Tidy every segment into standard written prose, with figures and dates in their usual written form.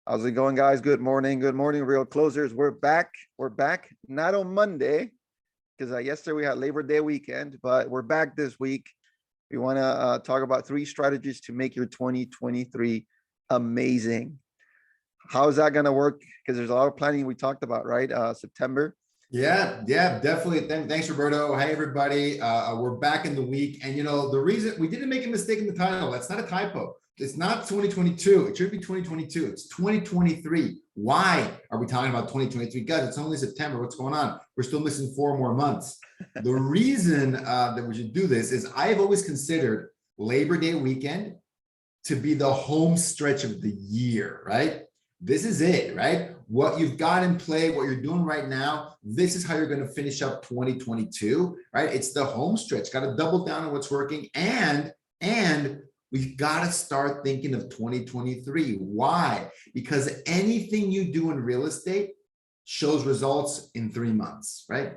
How's it going, guys? Good morning. Good morning, real closers. We're back. We're back. Not on Monday, because yesterday we had Labor Day weekend, but we're back this week. We want to talk about 3 strategies to make your 2023 amazing. How is that going to work? Because there's a lot of planning we talked about, right? September. Yeah, definitely. Thanks, Roberto. Hey, everybody. We're back in the week. And, the reason we didn't make a mistake in the title, that's not a typo. It's not 2022. It should be 2022. It's 2023. Why are we talking about 2023? Guys, it's only September. What's going on? We're still missing 4 more months. The reason that we should do this is I've always considered Labor Day weekend to be the home stretch of the year, right? This is it, right? What you've got in play, what you're doing right now, this is how you're going to finish up 2022, right? It's the home stretch. Got to double down on what's working, and we've got to start thinking of 2023. Why? Because anything you do in real estate shows results in 3 months, right?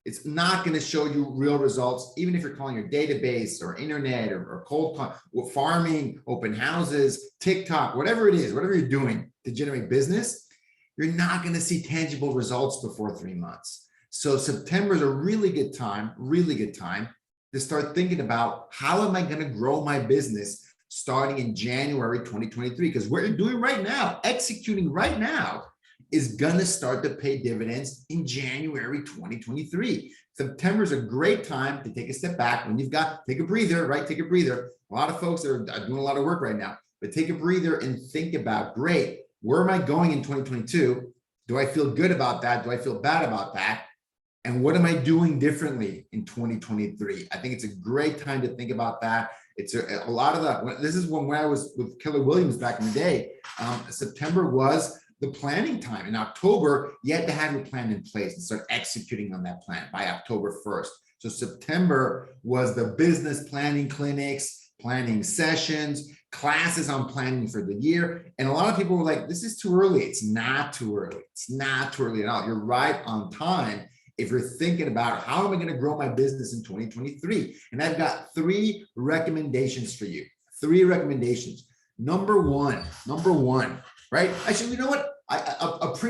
It's not going to show you real results, even if you're calling your database or internet or cold call, or farming, open houses, TikTok, whatever it is, whatever you're doing to generate business, you're not going to see tangible results before 3 months. So September is a really good time to start thinking about how am I going to grow my business starting in January 2023? Because what you're doing right now, executing right now, is going to start to pay dividends in January 2023. September is a great time to take a step back when you've got, take a breather, right? Take a breather. A lot of folks are doing a lot of work right now, but take a breather and think about, great, where am I going in 2022? Do I feel good about that? Do I feel bad about that? And what am I doing differently in 2023? I think it's a great time to think about that. It's a lot of that. This is when I was with Keller Williams back in the day. September was the planning time. In October, you had to have your plan in place and start executing on that plan by October 1st. So September was the business planning clinics, planning sessions, classes on planning for the year. And a lot of people were like, this is too early. It's not too early. It's not too early at all. You're right on time if you're thinking about how am I going to grow my business in 2023. And I've got 3 recommendations for you. 3 recommendations. Number one, right? Actually, you know what?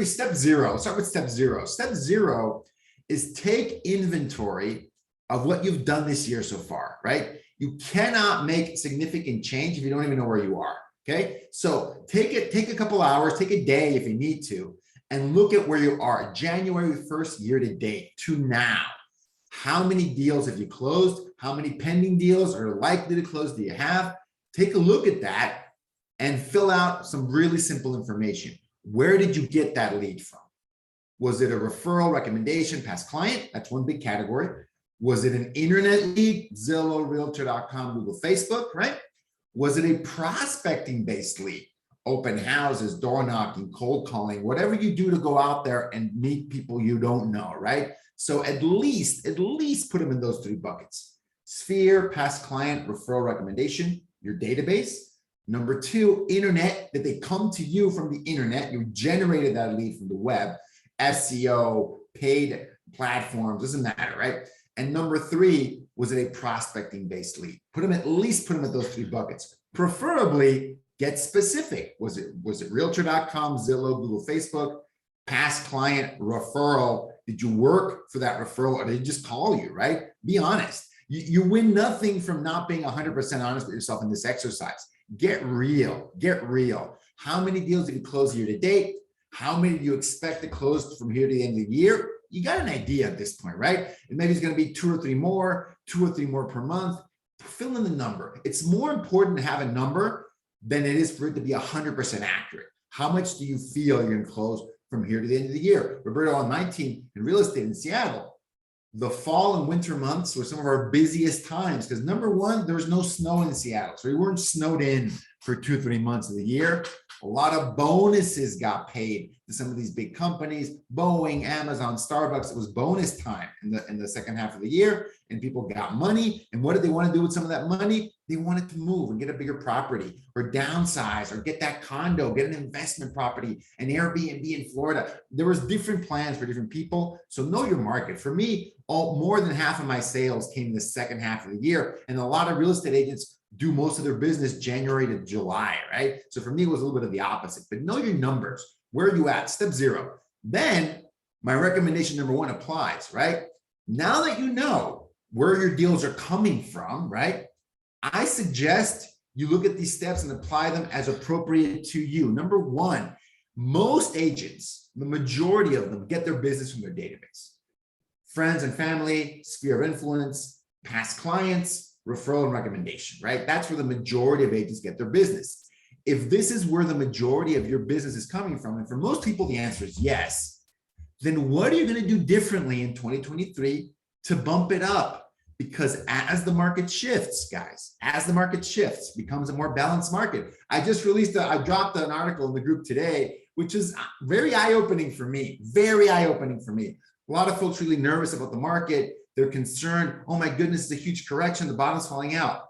Step 0. Let's start with step 0. Step 0 is take inventory of what you've done this year so far, right? You cannot make significant change if you don't even know where you are, okay? So take a couple hours, take a day if you need to, and look at where you are January 1st year to date to now. How many deals have you closed? How many pending deals are likely to close do you have? Take a look at that and fill out some really simple information. Where did you get that lead from? Was it a referral, recommendation, past client? That's one big category. Was it an internet lead? Zillow, Realtor.com, Google, Facebook, right? Was it a prospecting-based lead? Open houses, door knocking, cold calling, whatever you do to go out there and meet people you don't know, right? So at least put them in those 3 buckets. Sphere, past client, referral, recommendation, your database. Number 2, internet. Did they come to you from the internet? You generated that lead from the web, SEO, paid platforms, doesn't matter, right? And number 3, was it a prospecting-based lead? At least put them at those 3 buckets. Preferably, get specific. Was it Realtor.com, Zillow, Google, Facebook, past client, referral? Did you work for that referral, or did they just call you, right? Be honest. You win nothing from not being 100% honest with yourself in this exercise. Get real. How many deals did you close year to date? How many do you expect to close from here to the end of the year? You got an idea at this point, right? And maybe it's going to be 2 or 3 more, 2 or 3 more per month. Fill in the number. It's more important to have a number than it is for it to be 100% accurate. How much do you feel you're going to close from here to the end of the year? Roberto, on my team in real estate in Seattle, the fall and winter months were some of our busiest times because number 1, there was no snow in Seattle. So we weren't snowed in for 2-3 months of the year. A lot of bonuses got paid to some of these big companies, Boeing, Amazon, Starbucks. It was bonus time in the second half of the year, and people got money. And what did they want to do with some of that money? They wanted to move and get a bigger property or downsize or get that condo, get an investment property, an Airbnb in Florida. There was different plans for different people. So know your market. For me, more than half of my sales came in the second half of the year. And a lot of real estate agents do most of their business January to July, right? So for me, it was a little bit of the opposite, but know your numbers. Where are you at? Step 0. Then my recommendation number 1 applies, right? Now that you know where your deals are coming from, right? I suggest you look at these steps and apply them as appropriate to you. Number 1, most agents, the majority of them, get their business from their database. Friends and family, sphere of influence, past clients, referral and recommendation, right? That's where the majority of agents get their business. If this is where the majority of your business is coming from, and for most people, the answer is yes, then what are you going to do differently in 2023 to bump it up? Because as the market shifts, guys, as the market shifts, becomes a more balanced market. I dropped an article in the group today, which is very eye-opening for me, very eye-opening for me. A lot of folks really nervous about the market. They're concerned, oh my goodness, it's a huge correction, the bottom's falling out.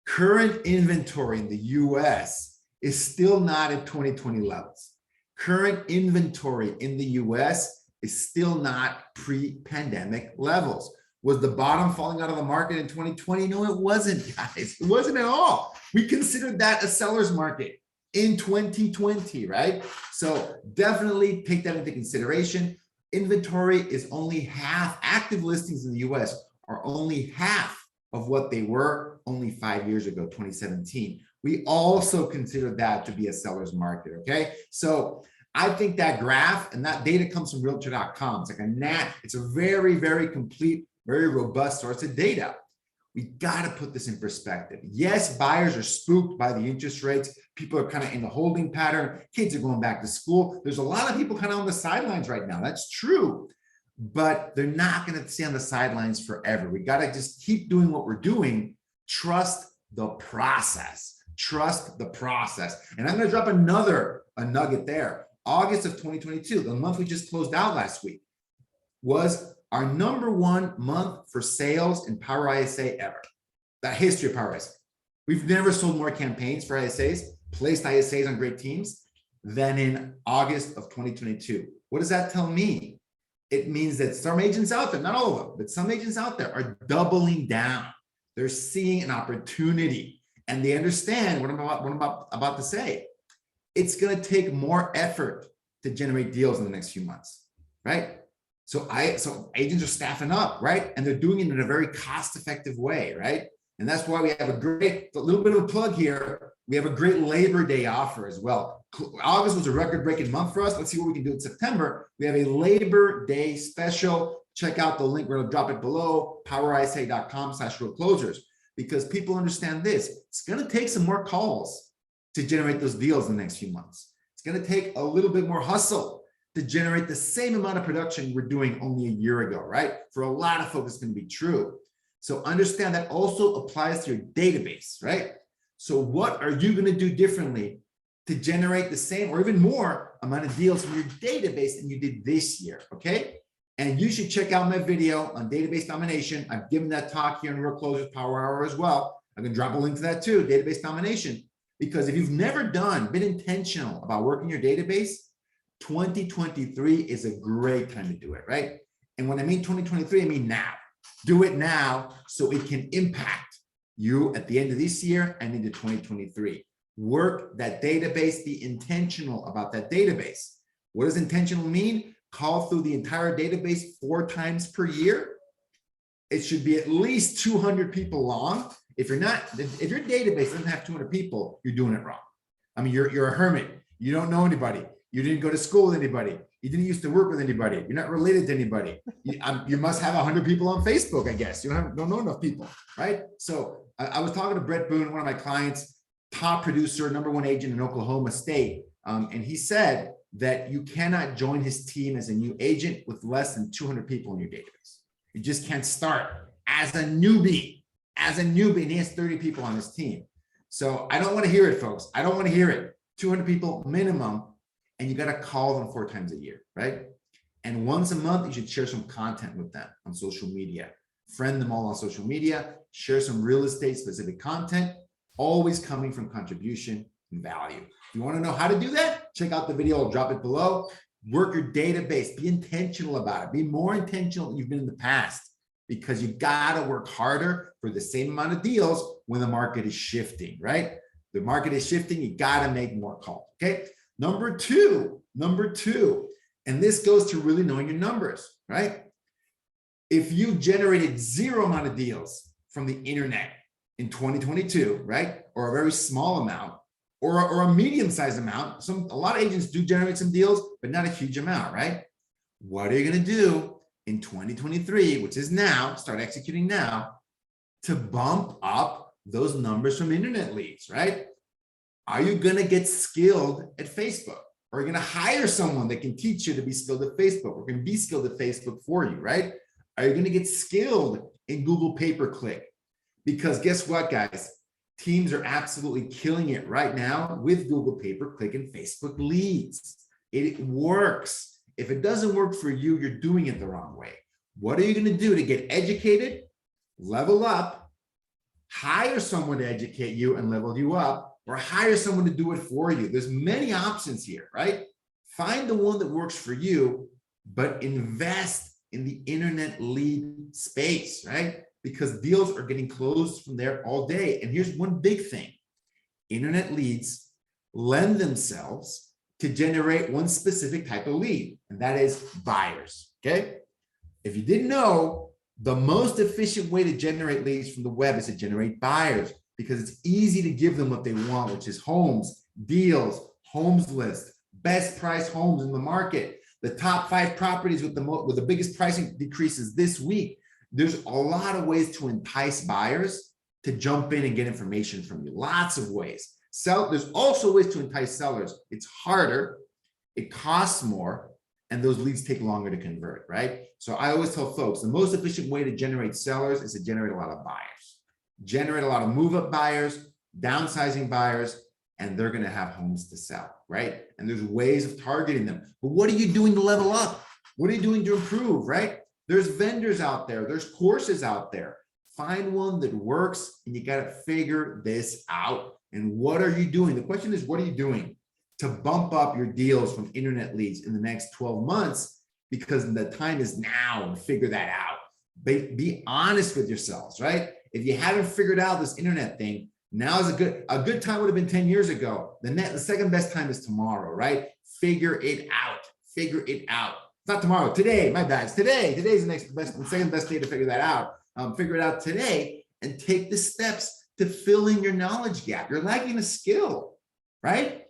Current inventory in the US is still not at 2020 levels. Current inventory in the US is still not pre-pandemic levels. Was the bottom falling out of the market in 2020? No, it wasn't, guys. It wasn't at all. We considered that a seller's market in 2020, right? So definitely take that into consideration. Inventory is only half. Active listings in the US are only half of what they were only 5 years ago, 2017. We also consider that to be a seller's market, okay? So I think that graph, and that data comes from realtor.com. It's like it's a very, very complete, very robust source of data. We got to put this in perspective. Yes, buyers are spooked by the interest rates. People are kind of in the holding pattern. Kids are going back to school. There's a lot of people kind of on the sidelines right now. That's true, but they're not going to stay on the sidelines forever. We got to just keep doing what we're doing. Trust the process. Trust the process. And I'm going to drop a nugget there. August of 2022, the month we just closed out last week, was our number 1 month for sales in Power ISA ever. The history of Power ISA. We've never sold more campaigns for ISAs, placed ISAs on great teams than in August of 2022. What does that tell me? It means that some agents out there, not all of them, but some agents out there are doubling down. They're seeing an opportunity and they understand what I'm about to say. It's going to take more effort to generate deals in the next few months, right? So agents are staffing up, right? And they're doing it in a very cost-effective way, right? And that's why we have a little bit of a plug here. We have a great Labor Day offer as well. August was a record-breaking month for us. Let's see what we can do in September. We have a Labor Day special. Check out the link. We're going to drop it below, powerisa.com/realclosers, because people understand this. It's going to take some more calls to generate those deals in the next few months. It's going to take a little bit more hustle to generate the same amount of production we're doing only a year ago, right? For a lot of folks, it's going to be true. So understand that also applies to your database, right? So what are you going to do differently to generate the same or even more amount of deals from your database than you did this year, okay? And you should check out my video on database domination. I've given that talk here in Real Closers Power Hour as well. I can drop a link to that too, database domination. Because if you've never been intentional about working your database, 2023 is a great time to do it, right? And when I mean 2023, I mean now. Do it now so it can impact you at the end of this year and into 2023. Work that database, be intentional about that database. What does intentional mean? Call through the entire database 4 times per year. It should be at least 200 people long. If your database doesn't have 200 people, you're doing it wrong. I mean, you're a hermit. You don't know anybody. You didn't go to school with anybody. You didn't used to work with anybody. You're not related to anybody. You must have 100 people on Facebook, I guess. You don't know enough people, right? So I was talking to Brett Boone, one of my clients, top producer, #1 agent in Oklahoma State. And he said that you cannot join his team as a new agent with less than 200 people in your database. You just can't start as a newbie. And he has 30 people on his team. So I don't want to hear it, folks. I don't want to hear it. 200 people minimum, and you got to call them 4 times a year, right? And once a month, you should share some content with them on social media. Friend them all on social media, share some real estate specific content, always coming from contribution and value. If you want to know how to do that, check out the video. I'll drop it below. Work your database. Be intentional about it. Be more intentional than you've been in the past, because you got to work harder for the same amount of deals when the market is shifting, right? The market is shifting, you gotta make more calls, okay? Number two, and this goes to really knowing your numbers, right? If you generated zero amount of deals from the internet in 2022, right? Or a very small amount, or a medium-sized amount. A lot of agents do generate some deals, but not a huge amount, right? What are you gonna do in 2023, which is now, start executing now, to bump up those numbers from internet leads, right? Are you gonna get skilled at Facebook? Or are you gonna hire someone that can teach you to be skilled at Facebook? Or can be skilled at Facebook for you, right? Are you gonna get skilled in Google pay-per-click? Because guess what, guys? Teams are absolutely killing it right now with Google pay-per-click and Facebook leads. It works. If it doesn't work for you, you're doing it the wrong way. What are you going to do to get educated, level up, hire someone to educate you and level you up, or hire someone to do it for you? There's many options here, right? Find the one that works for you, but invest in the internet lead space, right? Because deals are getting closed from there all day. And here's one big thing. Internet leads lend themselves to generate one specific type of lead, and that is buyers, okay? If you didn't know, the most efficient way to generate leads from the web is to generate buyers, because it's easy to give them what they want, which is homes, deals, homes list, best price homes in the market, the top 5 properties with the biggest pricing decreases this week. There's a lot of ways to entice buyers to jump in and get information from you. Lots of ways. There's also ways to entice sellers. It's harder, it costs more, and those leads take longer to convert, right? So I always tell folks, the most efficient way to generate sellers is to generate a lot of buyers. Generate a lot of move-up buyers, downsizing buyers, and they're gonna have homes to sell, right? And there's ways of targeting them. But what are you doing to level up? What are you doing to improve, right? There's vendors out there, there's courses out there. Find one that works, and you gotta figure this out. And what are you doing? The question is, what are you doing to bump up your deals from internet leads in the next 12 months? Because the time is now to figure that out. Be honest with yourselves, right? If you haven't figured out this internet thing, now is a good time would have been 10 years ago. The second best time is tomorrow, right? Figure it out. Figure it out. It's not tomorrow, today, my bad. It's today. Today's the second best day to figure that out. Figure it out today and take the steps to filling your knowledge gap. You're lacking a skill, right?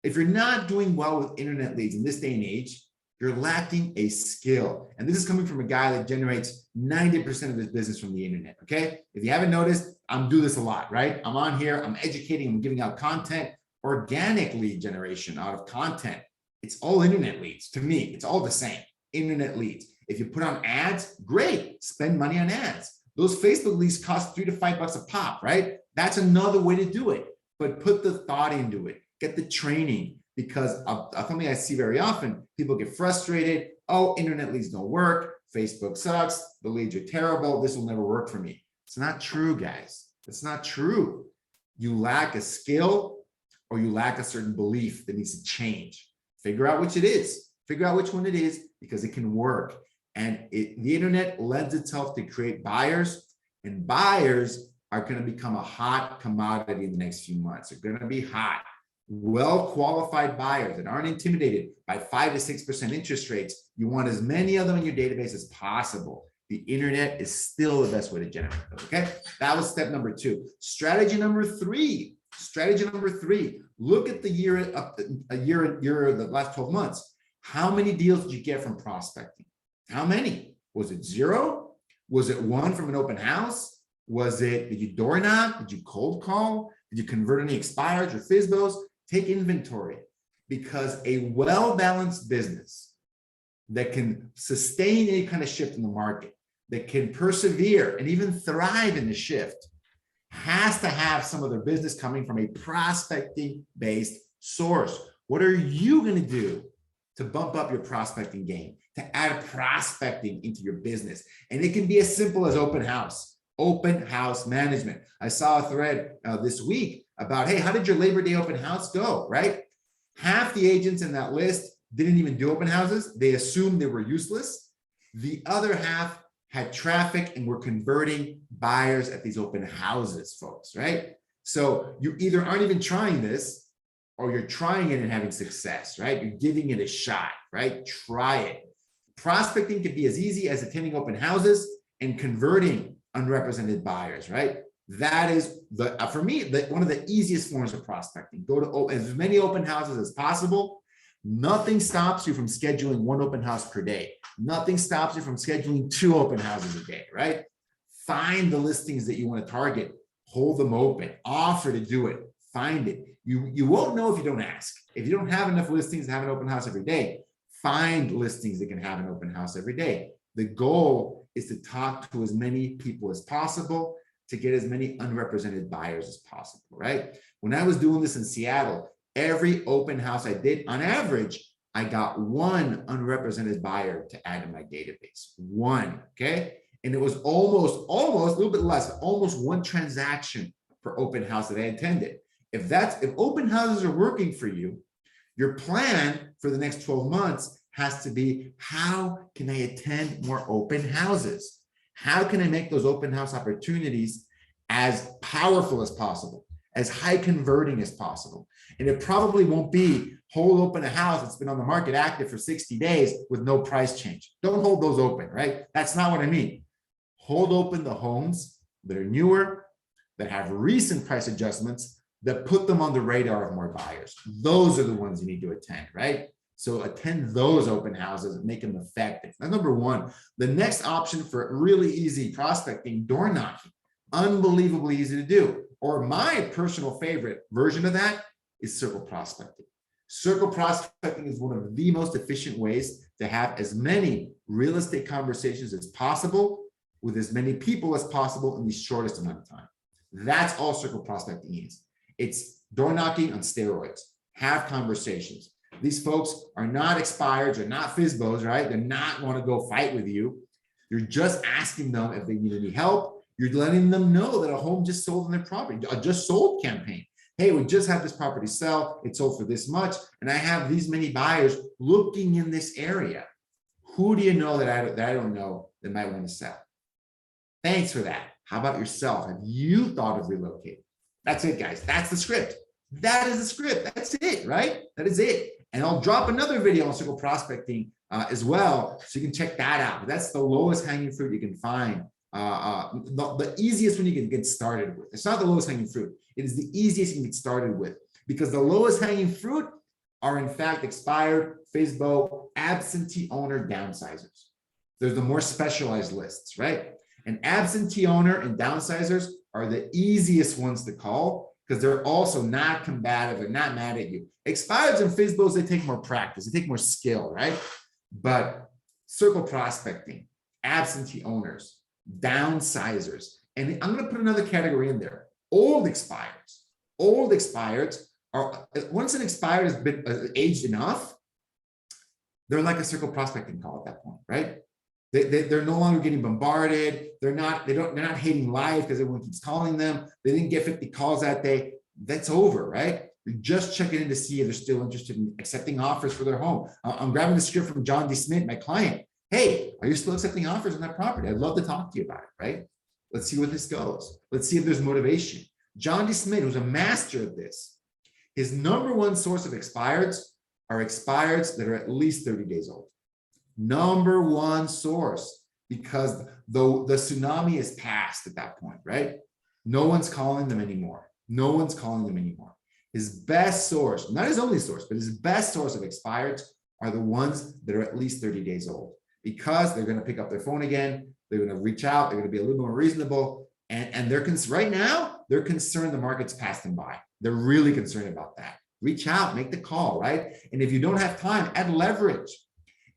If you're not doing well with internet leads in this day and age, you're lacking a skill. And this is coming from a guy that generates 90% of his business from the internet, okay? If you haven't noticed, I'm doing this a lot, right? I'm on here, I'm educating, I'm giving out content, organic lead generation out of content. It's all internet leads. To me, it's all the same, internet leads. If you put on ads, great, spend money on ads. Those Facebook leads cost $3 to $5 a pop, right? That's another way to do it, but put the thought into it, get the training, because something I see very often, people get frustrated. Oh, internet leads don't work. Facebook sucks. The leads are terrible. This will never work for me. It's not true, guys. It's not true. You lack a skill or you lack a certain belief that needs to change. Figure out which it is. Figure out which one it is, because it can work. And the internet lends itself to create buyers, and buyers are going to become a hot commodity in the next few months. They're going to be hot. Well-qualified buyers that aren't intimidated by 5 to 6% interest rates. You want as many of them in your database as possible. The internet is still the best way to generate them, okay? That was step number 2. Strategy number 3. Look at the the last 12 months. How many deals did you get from prospecting? How many? Was it 0? Was it 1 from an open house? Did you door knock? Did you cold call? Did you convert any expires or FSBOs? Take inventory, because a well-balanced business that can sustain any kind of shift in the market, that can persevere and even thrive in the shift, has to have some of their business coming from a prospecting-based source. What are you going to do to bump up your prospecting game, to add prospecting into your business? And it can be as simple as open house management. I saw a thread this week about, hey, how did your Labor Day open house go, right? Half the agents in that list didn't even do open houses. They assumed they were useless. The other half had traffic, and we're converting buyers at these open houses, folks, right? So you either aren't even trying this, or you're trying it and having success, right? You're giving it a shot, right? Try it. Prospecting can be as easy as attending open houses and converting unrepresented buyers, right? That is for me, one of the easiest forms of prospecting. Go to as many open houses as possible. Nothing stops you from scheduling one open house per day. Nothing stops you from scheduling 2 open houses a day, right? Find the listings that you want to target, hold them open, offer to do it, find it. You won't know if you don't ask. If you don't have enough listings to have an open house every day, find listings that can have an open house every day. The goal is to talk to as many people as possible to get as many unrepresented buyers as possible, right? When I was doing this in Seattle, every open house I did, on average, I got 1 unrepresented buyer to add to my database. 1, okay? And it was almost a little bit less, almost 1 transaction per open house that I attended. If open houses are working for you, your plan for the next 12 months has to be, how can I attend more open houses? How can I make those open house opportunities as powerful as possible, as high converting as possible? And it probably won't be hold open a house that's been on the market active for 60 days with no price change. Don't hold those open, right? That's not what I mean. Hold open the homes that are newer, that have recent price adjustments, that put them on the radar of more buyers. Those are the ones you need to attend, right? So attend those open houses and make them effective. That's number 1. The next option for really easy prospecting, door knocking. Unbelievably easy to do. Or my personal favorite version of that is circle prospecting. Circle prospecting is one of the most efficient ways to have as many real estate conversations as possible with as many people as possible in the shortest amount of time. That's all circle prospecting is. It's door knocking on steroids. Have conversations. These folks are not expireds, they're not FISBOs, right? They're not want to go fight with you. You're just asking them if they need any help. You're letting them know that a home just sold on their property, a just sold campaign. Hey, we just had this property sell. It sold for this much, and I have these many buyers looking in this area. Who do you know that I don't know that might want to sell? Thanks for that. How about yourself? Have you thought of relocating? That's it, guys. That's the script. That is the script. That's it, right? That is it. And I'll drop another video on circle prospecting as well, so you can check that out. That's the lowest hanging fruit you can find. The easiest one you can get started with. It's not the lowest hanging fruit. It is the easiest you can get started with, because the lowest hanging fruit are in fact expired, FISBO, absentee owner downsizers. There's the more specialized lists, right? And absentee owner and downsizers are the easiest ones to call, because they're also not combative. They're not mad at you. Expireds and FISBOs, they take more practice. They take more skill, right? But circle prospecting, absentee owners, downsizers, and I'm going to put another category in there. Old expireds. Old expireds are, once an expired has been aged enough, they're like a circle prospecting call at that point, right? They're no longer getting bombarded. They're not hating life because everyone keeps calling them. They didn't get 50 calls that day. That's over, right? You're just checking in to see if they're still interested in accepting offers for their home. I'm grabbing the script from John D. Smith, my client. Hey, are you still accepting offers on that property? I'd love to talk to you about it, right? Let's see where this goes. Let's see if there's motivation. John D. Smith, who's a master of this, his number 1 source of expireds are expireds that are at least 30 days old. Number 1 source, because the tsunami is past at that point, right? No one's calling them anymore. No one's calling them anymore. His best source, not his only source, but his best source of expireds are the ones that are at least 30 days old, because they're going to pick up their phone again. They're going to reach out. They're going to be a little more reasonable. And they're right now, they're concerned the market's passed them by. They're really concerned about that. Reach out, make the call, right? And if you don't have time, add leverage.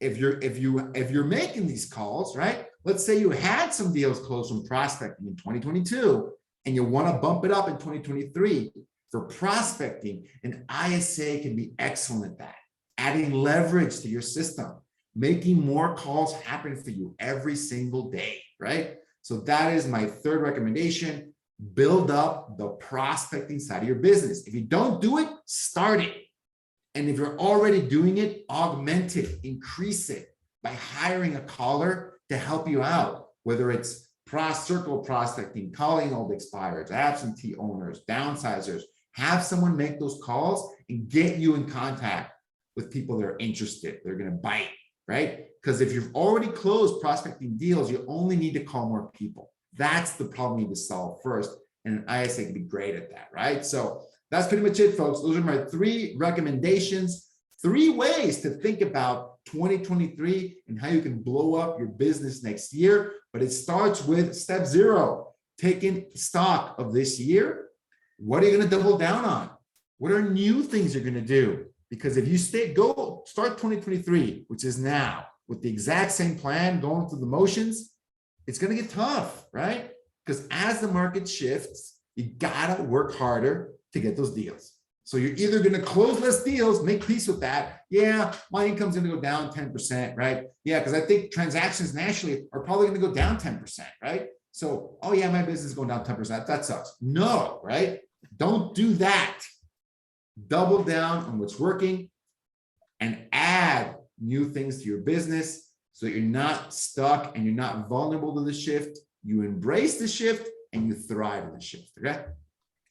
If you're making these calls, right? Let's say you had some deals closed from prospecting in 2022, and you want to bump it up in 2023 for prospecting, an ISA can be excellent at that. Adding leverage to your system, making more calls happen for you every single day, right? So that is my 3rd recommendation. Build up the prospecting side of your business. If you don't do it, start it. And if you're already doing it, augment it, increase it by hiring a caller to help you out. whether it's circle prospecting, calling old expireds, absentee owners, downsizers, have someone make those calls and get you in contact with people that are interested. They're going to bite, right? Because if you've already closed prospecting deals, you only need to call more people. That's the problem you need to solve first. And an ISA can be great at that, right? So that's pretty much it, folks. Those are my 3 recommendations, 3 ways to think about 2023 and how you can blow up your business next year. But it starts with step 0, taking stock of this year. What are you going to double down on? What are new things you're going to do? Because if you start 2023, which is now, with the exact same plan, going through the motions, it's going to get tough, right? Because as the market shifts, you got to work harder to get those deals. So you're either going to close less deals, make peace with that. Yeah, my income's going to go down 10%, right? Yeah, because I think transactions nationally are probably going to go down 10%, right? So, oh yeah, my business is going down 10%. That sucks. No, right? Don't do that. Double down on what's working and add new things to your business so that you're not stuck and you're not vulnerable to the shift. You embrace the shift and you thrive in the shift. Okay.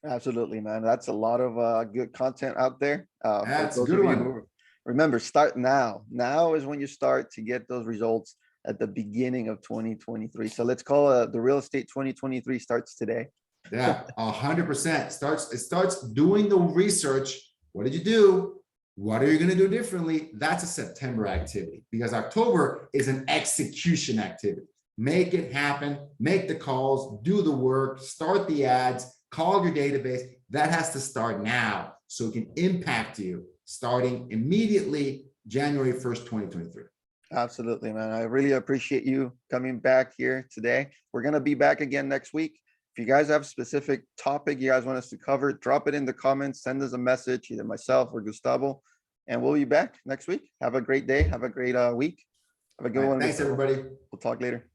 Absolutely, man. That's a lot of good content out there. For That's a those good of you one. who remember, start now. Now is when you start to get those results at the beginning of 2023. So let's call the real estate 2023 starts today. Yeah, 100%. It starts doing the research. What did you do? What are you going to do differently? That's a September activity, because October is an execution activity. Make it happen, make the calls, do the work, start the ads, call your database. That has to start now so it can impact you starting immediately January 1st, 2023. Absolutely, man. I really appreciate you coming back here today. We're going to be back again next week. If you guys have a specific topic you guys want us to cover, drop it in the comments, send us a message, either myself or Gustavo, and we'll be back next week. Have a great day. Have a great week. Have a good one. Thanks, Gustavo. everybody. We'll talk later.